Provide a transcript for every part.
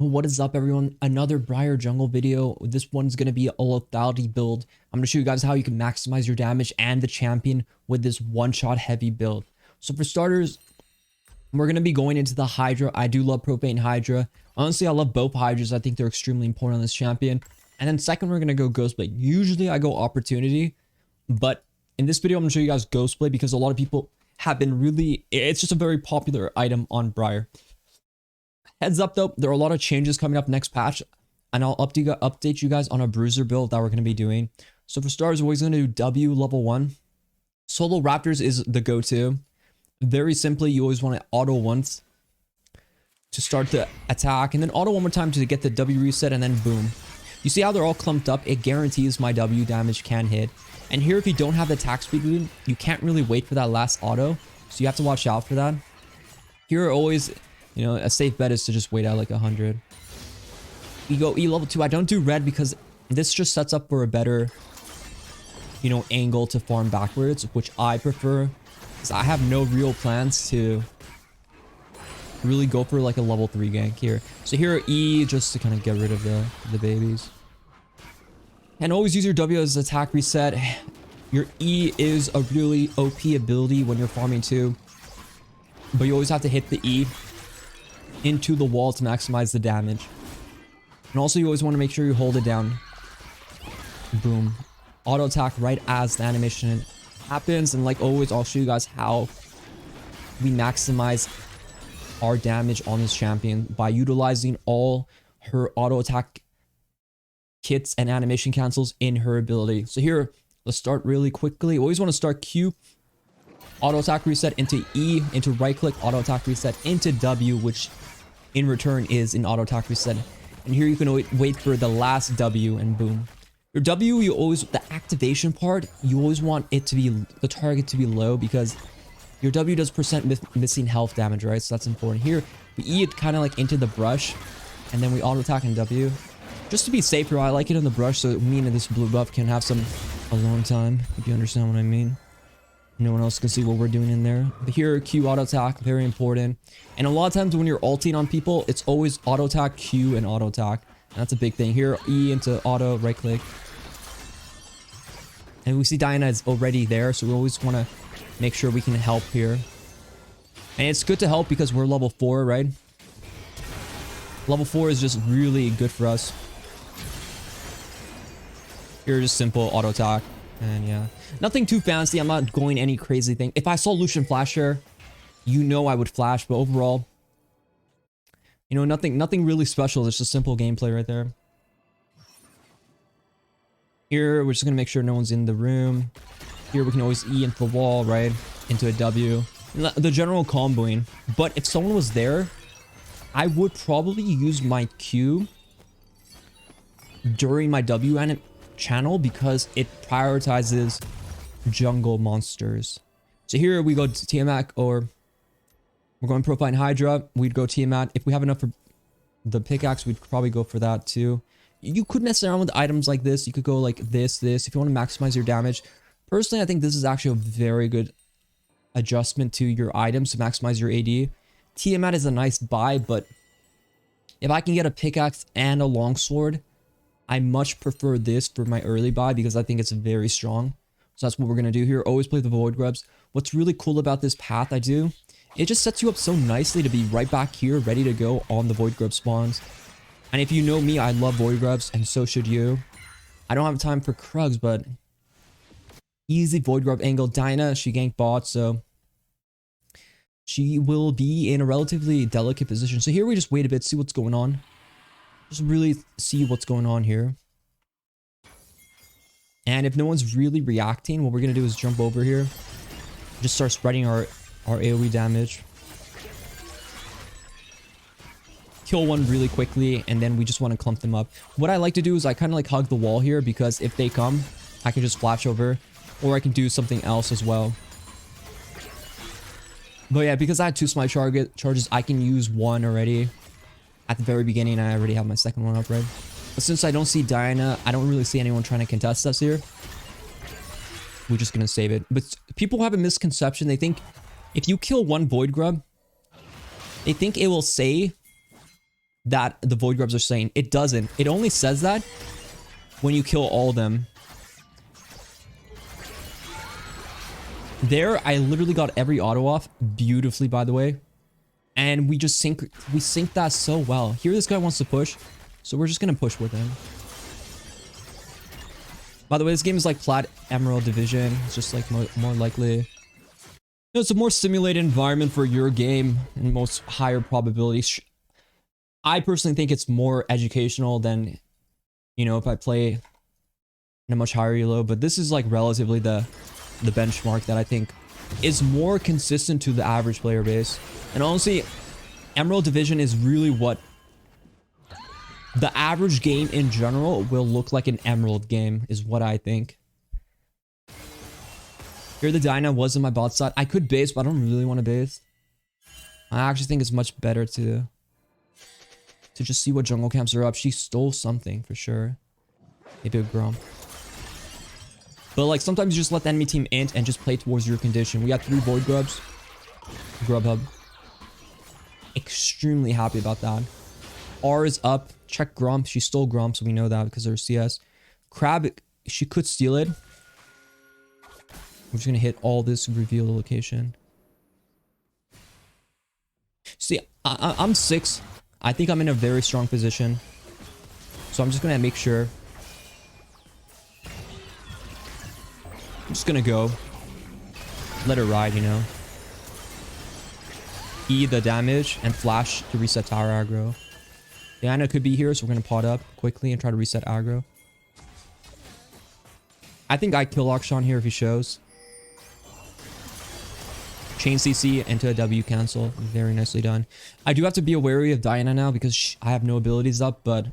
What is up, everyone? Another Briar jungle video. This one's going to be a lethality build. I'm going to show you guys how you can maximize your damage and the champion with this one-shot heavy build. So for starters, we're going to be going into the Hydra. I do love Propane Hydra. Honestly, I love both Hydras. I think they're extremely important on this champion. And then second, we're going to go Ghostblade. Usually I go Opportunity, but in this video, I'm going to show you guys Ghostblade because a lot of people have been really... It's just a very popular item on Briar. Heads up though, there are a lot of changes coming up next patch, and I'll update you guys on a bruiser build that we're going to be doing. So for starters, we're always going to do W level 1. Solo Raptors is the go-to. Very simply, you always want to auto once to start the attack, and then auto one more time to get the W reset, and then boom. You see how they're all clumped up? It guarantees my W damage can hit. And here, if you don't have the attack speed boon, you can't really wait for that last auto, so you have to watch out for that. Here, always... You know, a safe bet is to just wait out like 100. We go E level 2. I don't do red because this just sets up for a better, you know, angle to farm backwards, which I prefer. Because I have no real plans to really go for like a level 3 gank here. So here E just to kind of get rid of the babies. And always use your W as attack reset. Your E is a really OP ability when you're farming too. But you always have to hit the E into the wall to maximize the damage. And also you always want to make sure you hold it down. Boom. Auto attack right as the animation happens. And like always, I'll show you guys how we maximize our damage on this champion by utilizing all her auto attack kits and animation cancels in her ability. So here, let's start really quickly. Always want to start Q, auto attack reset into E, into right click, auto attack reset into W, which in return is an auto attack reset. And here you can wait for the last W and boom. Your W, you always, the activation part, you always want it to be, the target to be low because your W does percent missing health damage, right? So that's important. Here, we E it kind of like into the brush and then we auto attack in W. Just to be safer, I like it in the brush so me and this blue buff can have some alone time, if you understand what I mean. No one else can see what we're doing in there. But here, Q auto attack, very important. And a lot of times when you're ulting on people, it's always auto attack, Q, and auto attack. And that's a big thing. Here, E into auto, right click. And we see Diana is already there, so we always want to make sure we can help here. And it's good to help because we're level 4, right? Level 4 is just really good for us. Here, just simple auto attack. And yeah, nothing too fancy. I'm not going any crazy thing. If I saw Lucian flash here, you know I would flash. But overall, you know, nothing really special. It's just simple gameplay right there. Here, we're just going to make sure no one's in the room. Here, we can always E into the wall, right? Into a W. The general comboing. But if someone was there, I would probably use my Q during my W channel because it prioritizes jungle monsters. So here we go to Tiamat, or we're going Propane Hydra. We'd go Tiamat. If we have enough for the pickaxe, we'd probably go for that too. You could mess around with items like this. You could go like this if you want to maximize your damage. Personally, I think this is actually a very good adjustment to your items to maximize your AD. Tiamat is a nice buy, but if I can get a pickaxe and a longsword, I much prefer this for my early buy because I think it's very strong. So that's what we're going to do here. Always play the void grubs. What's really cool about this path I do, it just sets you up so nicely to be right back here ready to go on the void grub spawns. And if you know me, I love void grubs and so should you. I don't have time for Krugs, but easy void grub angle. Dinah, she ganked bot, so she will be in a relatively delicate position. So here we just wait a bit, see what's going on. Just really see what's going on here. And if no one's really reacting, what we're going to do is jump over here. Just start spreading our AoE damage. Kill one really quickly, and then we just want to clump them up. What I like to do is I kind of like hug the wall here because if they come, I can just flash over. Or I can do something else as well. But yeah, because I had 2 smite charges, I can use one already. At the very beginning, I already have my second one up, right? But since I don't see Diana, I don't really see anyone trying to contest us here. We're just going to save it. But people have a misconception. They think if you kill one void grub, they think it will say that the Void Grubs are saying. It doesn't. It only says that when you kill all of them. There, I literally got every auto off beautifully, by the way. And we just sync that so well. Here, this guy wants to push, so we're just gonna push with him. By the way, this game is like Plat Emerald Division. It's just like more likely. You know, it's a more simulated environment for your game and most higher probabilities. I personally think it's more educational than, you know, if I play in a much higher elo. But this is like relatively the benchmark that I think is more consistent to the average player base. And honestly, Emerald Division is really what the average game in general will look like. An Emerald game is what I think. Here the Dyna was in my bot side. I could base, but I don't really want to base. I actually think it's much better to just see what jungle camps are up. She stole something for sure. Maybe a Grump. But like sometimes you just let the enemy team int and just play towards your condition. We got 3 Void Grubs. Grubhub. Extremely happy about that. R is up. Check Grump. She stole Grump, so we know that because of her CS. Crab, she could steal it. I'm just gonna hit all this, reveal the location. See, I'm 6. I think I'm in a very strong position. So I'm just gonna make sure. I'm just gonna go. Let her ride, you know. E the damage and flash to reset tower aggro. Diana could be here, so we're gonna pot up quickly and try to reset aggro. I think I kill Akshan here if he shows. Chain CC into a W cancel. Very nicely done. I do have to be wary of Diana now because I have no abilities up, but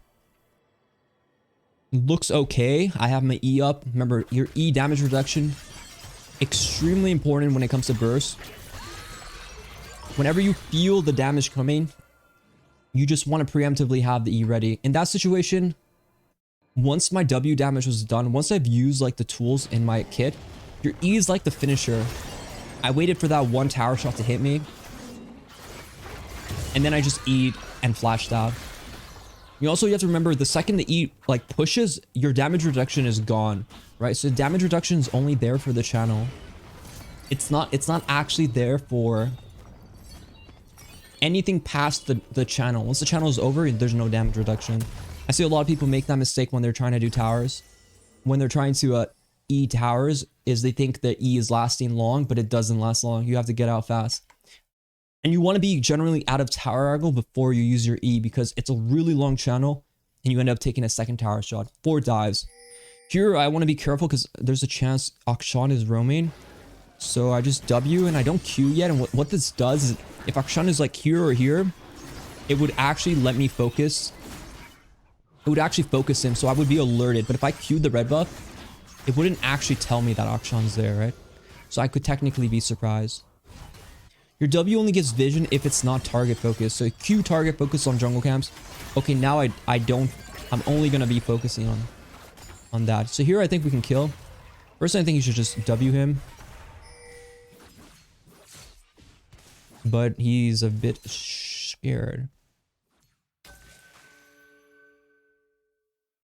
looks okay. I have my E up. Remember, your E damage reduction, extremely important when it comes to burst. Whenever you feel the damage coming, you just want to preemptively have the E ready. In that situation, once my W damage was done, once I've used like the tools in my kit, your E is like the finisher. I waited for that one tower shot to hit me, and then I just E and flashed out. You have to remember, the second the E like pushes, your damage reduction is gone, right? So damage reduction is only there for the channel. It's not actually there for anything past the channel. Once the channel is over, there's no damage reduction. I see a lot of people make that mistake when they're trying to do towers. When they're trying to E towers, is they think that E is lasting long, but it doesn't last long. You have to get out fast. And you want to be generally out of tower angle before you use your E, because it's a really long channel and you end up taking a second tower shot. 4 dives. Here, I want to be careful because there's a chance Akshan is roaming. So I just W and I don't Q yet. And what this does is, if Akshan is like here or here, it would actually let me focus. It would actually focus him, so I would be alerted. But if I Q the red buff, it wouldn't actually tell me that Akshan's there, right? So I could technically be surprised. Your W only gets vision if it's not target focused. So Q target focus on jungle camps. Okay, now I'm only gonna be focusing on that. So here I think we can kill. Personally, I think you should just W him. But he's a bit scared.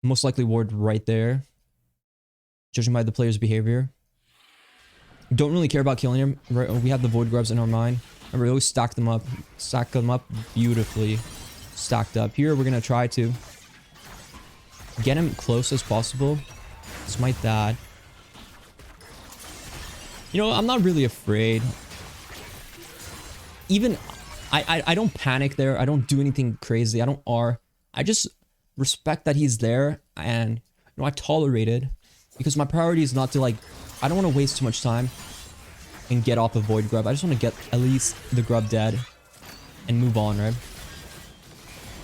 Most likely ward right there, judging by the player's behavior. Don't really care about killing him. Right? We have the Void Grubs in our mind. Remember, we always stack them up beautifully stacked up. Here, we're gonna try to get him close as possible. Smite that. You know, I'm not really afraid. Even I don't panic there. I don't do anything crazy. I don't R. I just respect that he's there, and you know, I tolerate it because my priority is not to like, I don't want to waste too much time and get off a Void Grub. I just want to get at least the Grub dead and move on, right?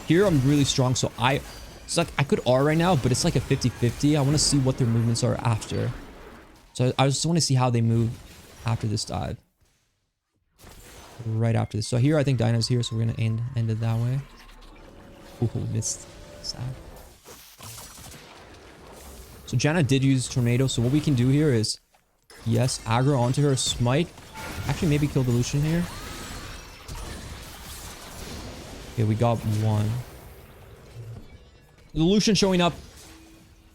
Here I'm really strong, so it's like I could R right now, but it's like a 50-50. I want to see what their movements are after. So I just want to see how they move after this dive. Right after this. So here I think Dino's here, so we're gonna end it that way. Ooh, missed. Sad. So Janna did use Tornado, so what we can do here is, yes, aggro onto her, smite. Actually, maybe kill the Lucian here. Okay, we got one. The Lucian showing up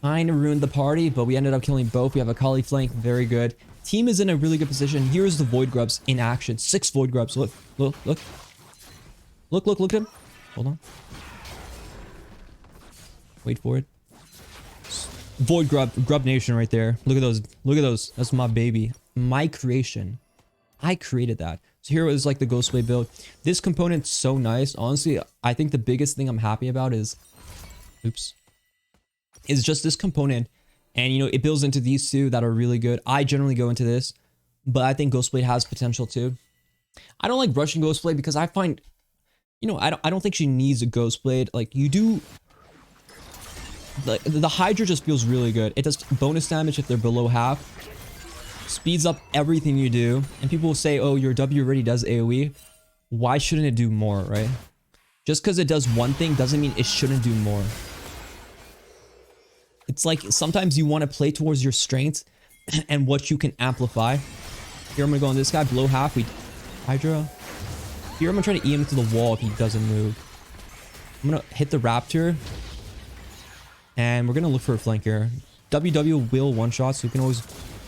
kind of ruined the party, but we ended up killing both. We have a Kali flank, very good. Team is in a really good position. Here's the Void Grubs in action. 6 Void Grubs. Look, look, look. Look, look, look at him. Hold on. Wait for it. Void Grub Nation right there. Look at those. Look at those. That's my baby. My creation. I created that. So here was like the Ghostblade build. This component's so nice. Honestly, I think the biggest thing I'm happy about is... Oops. Is just this component. And, you know, it builds into these two that are really good. I generally go into this. But I think Ghostblade has potential too. I don't like rushing Ghostblade because I find... You know, I don't think she needs a Ghostblade. Like, you do... The Hydra just feels really good. It does bonus damage if they're below half. Speeds up everything you do. And people will say, oh, your W already does AoE. Why shouldn't it do more, right? Just because it does one thing doesn't mean it shouldn't do more. It's like sometimes you want to play towards your strengths and what you can amplify. Here I'm going to go on this guy, below half. Hydra. Here I'm going to try to E him to the wall if he doesn't move. I'm going to hit the Raptor. And we're going to look for a flank here. WW will one-shot, so you can always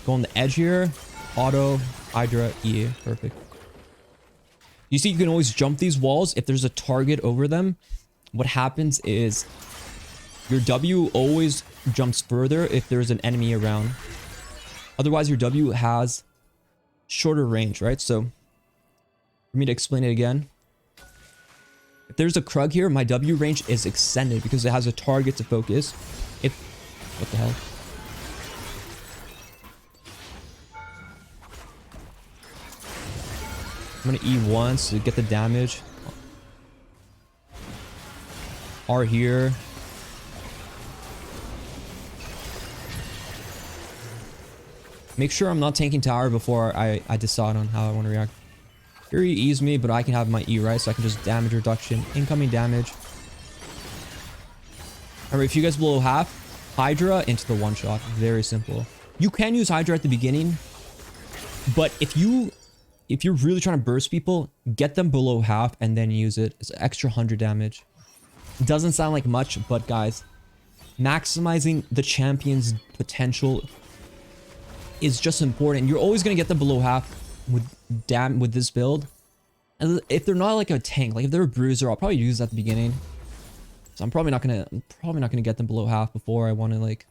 go on the edge here. Auto, Hydra, E. Perfect. You see, you can always jump these walls. If there's a target over them, what happens is your W always jumps further if there's an enemy around. Otherwise, your W has shorter range, right? So, for me to explain it again. If there's a Krug here, my W range is extended because it has a target to focus. What the hell? I'm gonna E once to get the damage. R here. Make sure I'm not tanking tower before I decide on how I want to react. Here he E's me, but I can have my E, right? So I can just damage reduction, incoming damage. Alright, if you guys below half, Hydra into the one shot. Very simple. You can use Hydra at the beginning, but if you're really trying to burst people, get them below half and then use it. It's an extra 100 damage. It doesn't sound like much, but guys, maximizing the champion's potential is just important. You're always gonna get them below half with this build. And if they're not like a tank, like if they're a bruiser, I'll probably use that at the beginning. So I'm probably not gonna get them below half before I want to, like,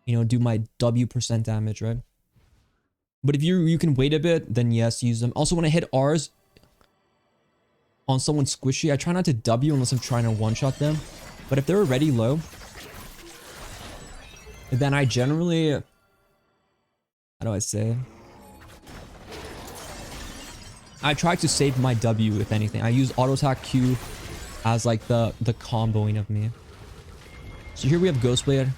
you know, do my W % damage, right? But if you can wait a bit, then yes, use them. Also, when I hit R's on someone squishy, I try not to W unless I'm trying to one-shot them. But if they're already low, then I generally... How do I say? I try to save my W, if anything. I use auto attack Q as like the comboing of me. So here we have Ghostblade.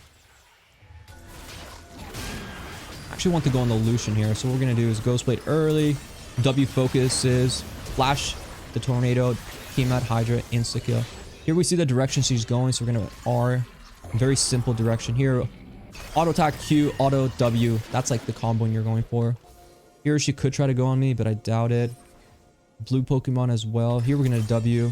I actually want to go on the Lucian here. So what we're going to do is Ghostblade early. W focuses. Flash the Tornado. Team at Hydra. Insta-kill. Here we see the direction she's going. So we're going to R. Very simple direction here. Auto attack Q. Auto W. That's like the comboing you're going for. Here she could try to go on me, but I doubt it. Blue Pokemon as well. Here we're going to W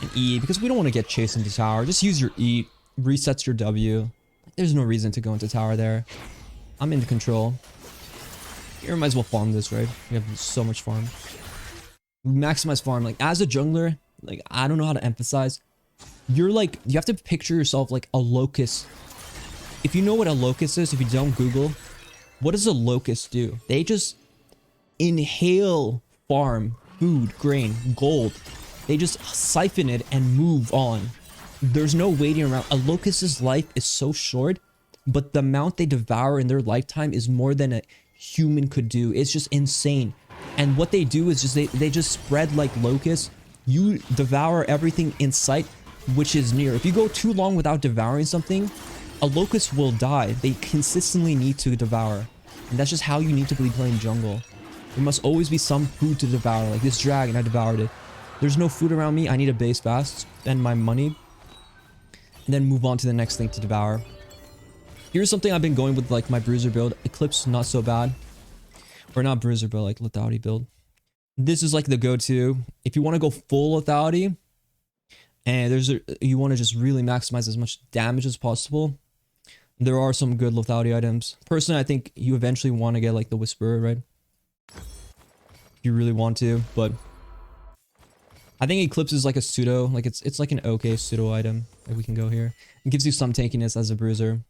and E because we don't want to get chased into tower. Just use your E. Resets your W. There's no reason to go into tower there. I'm in control. Here, might as well farm this, right? We have so much farm. Maximize farm. Like, as a jungler, like, I don't know how to emphasize. You're like, you have to picture yourself like a locust. If you know what a locust is, if you don't Google, what does a locust do? They just inhale farm, food, grain, gold. They just siphon it and move on. There's no waiting around. A locust's life is so short, but the amount they devour in their lifetime is more than a human could do. It's just insane. And what they do is just they just spread like locusts. You devour everything in sight, which is near. If you go too long without devouring something, a locust will die. They consistently need to devour. And that's just how you need to be playing jungle. There must always be some food to devour. Like this dragon, I devoured it. There's no food around me. I need a base fast. Spend my money. And then move on to the next thing to devour. Here's something I've been going with, like my bruiser build. Eclipse, not so bad. Or not bruiser build, like lethality build. This is like the go-to. If you want to go full lethality, and you want to just really maximize as much damage as possible. There are some good lethality items. Personally, I think you eventually want to get like the Whisperer, right? If you really want to, but I think Eclipse is like a pseudo, like it's like an okay pseudo item. Like we can go here. It gives you some tankiness as a bruiser.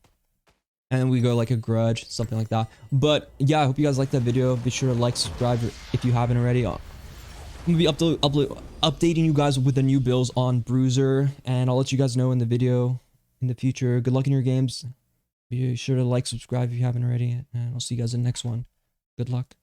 And then we go like a grudge, something like that. But yeah, I hope you guys liked that video. Be sure to like, subscribe if you haven't already. I'm gonna be updating you guys with the new builds on Bruiser, and I'll let you guys know in the video in the future. Good luck in your games. Be sure to like, subscribe if you haven't already, and I'll see you guys in the next one. Good luck.